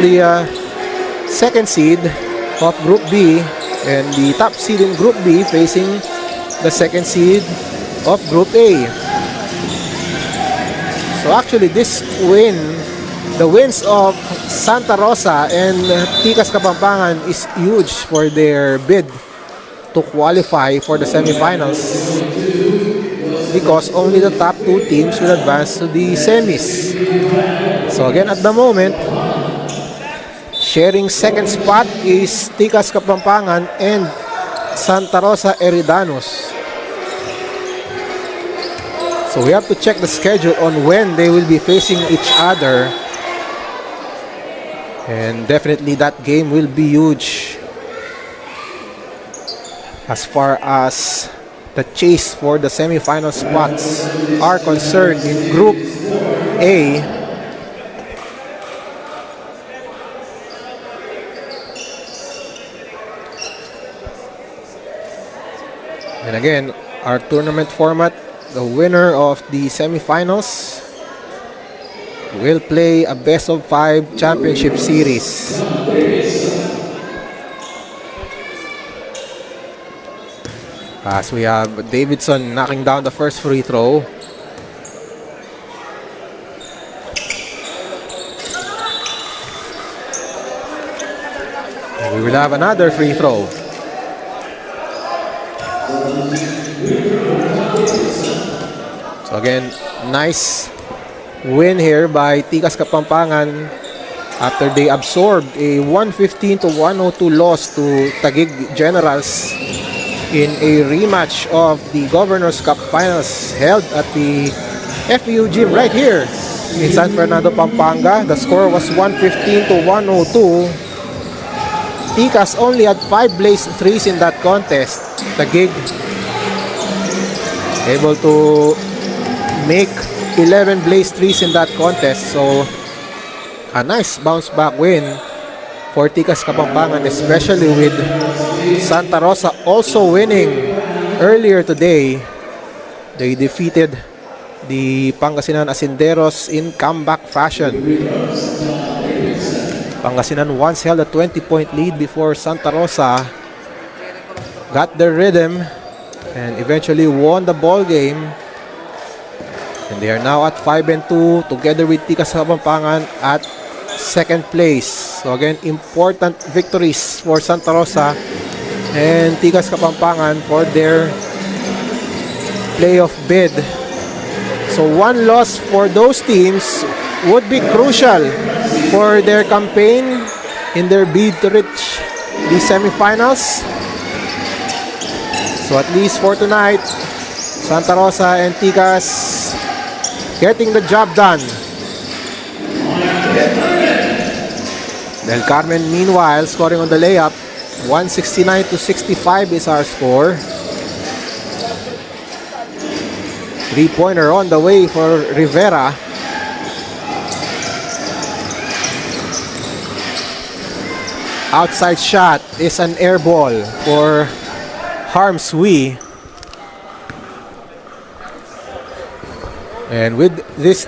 The second seed of Group B and the top seed in Group B facing the second seed of Group A. So actually this win, the wins of Santa Rosa and Tikas Kapampangan is huge for their bid to qualify for the semifinals, because only the top two teams will advance to the semis. So again, at the moment, sharing second spot is Tikas Kapampangan and Santa Rosa Eridanos. So we have to check the schedule on when they will be facing each other. And definitely that game will be huge as far as the chase for the semifinal spots are concerned in Group A. And again, our tournament format, the winner of the semifinals will play a best of 5 championship series. As we have Davidson knocking down the first free throw. And we will have another free throw. So again, nice win here by Tikas Kapampangan after they absorbed a 115-102 loss to Taguig Generals in a rematch of the Governor's Cup Finals held at the FEU gym right here in San Fernando, Pampanga. The score was 115-102. Tikas only had 5 blaze threes in that contest. Taguig able to make 11 blaze threes in that contest. So a nice bounce back win for Tikas Kapampangan, especially with Santa Rosa also winning earlier today. They defeated the Pangasinan Asinderos in comeback fashion. Pangasinan once held a 20-point lead before Santa Rosa got their rhythm and eventually won the ball game. And they are now at 5-2 together with Tikas Kapampangan at second place. So again, important victories for Santa Rosa and Tikas Kapampangan for their playoff bid. So one loss for those teams would be crucial for their campaign in their bid to reach the semifinals. So at least for tonight, Santa Rosa and Tikas getting the job done. Del Carmen meanwhile scoring on the layup. 169-65 is our score. 3-pointer on the way for Rivera. Outside shot is an air ball for Harms Wee. And with this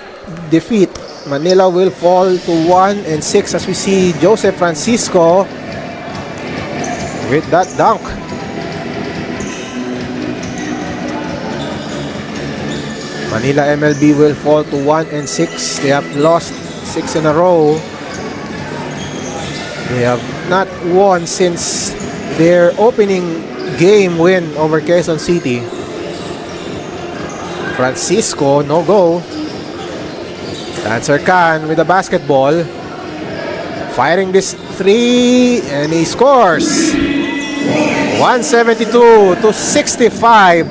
defeat, Manila will fall to 1-6 as we see Joseph Francisco with that dunk. Manila MLB will fall to 1-6. They have lost 6 in a row. They have not won since their opening game win over Quezon City. Francisco, no go. Dancer Khan with the basketball. Firing this three and he scores. 172-65.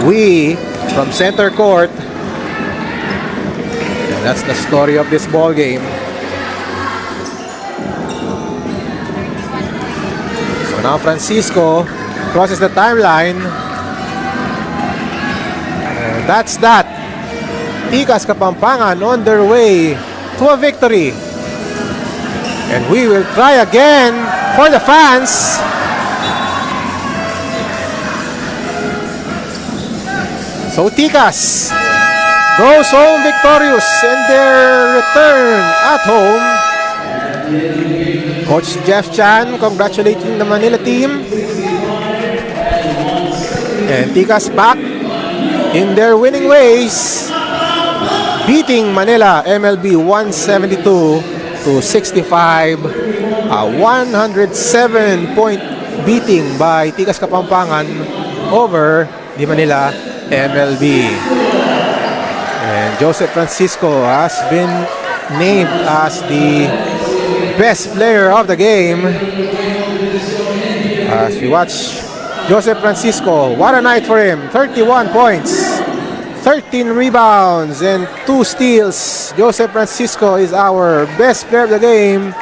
We from center court. And that's the story of this ball game. So now Francisco crosses the timeline. And that's that. Tikas Kapampangan on their way to a victory. And we will try again for the fans. So Tikas goes home victorious in their return at home. Coach Jeff Chan congratulating the Manila team. And Tikas back in their winning ways, beating Manila MLB 172 to 65. A 107-point beating by Tikas Kapampangan over the Manila MLB. And Joseph Francisco has been named as the best player of the game. As we watch Joseph Francisco, what a night for him. 31 points, 13 rebounds, and 2 steals. Joseph Francisco is our best player of the game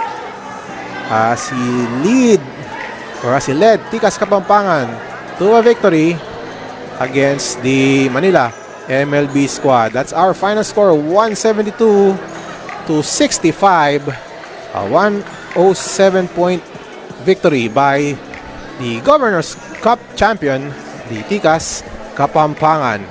as he led Tikas Kapampangan to a victory against the Manila MLB squad. That's our final score, 172 to 65. A 107-point victory by the Governor's Cup champion, the Tikas Kapampangan.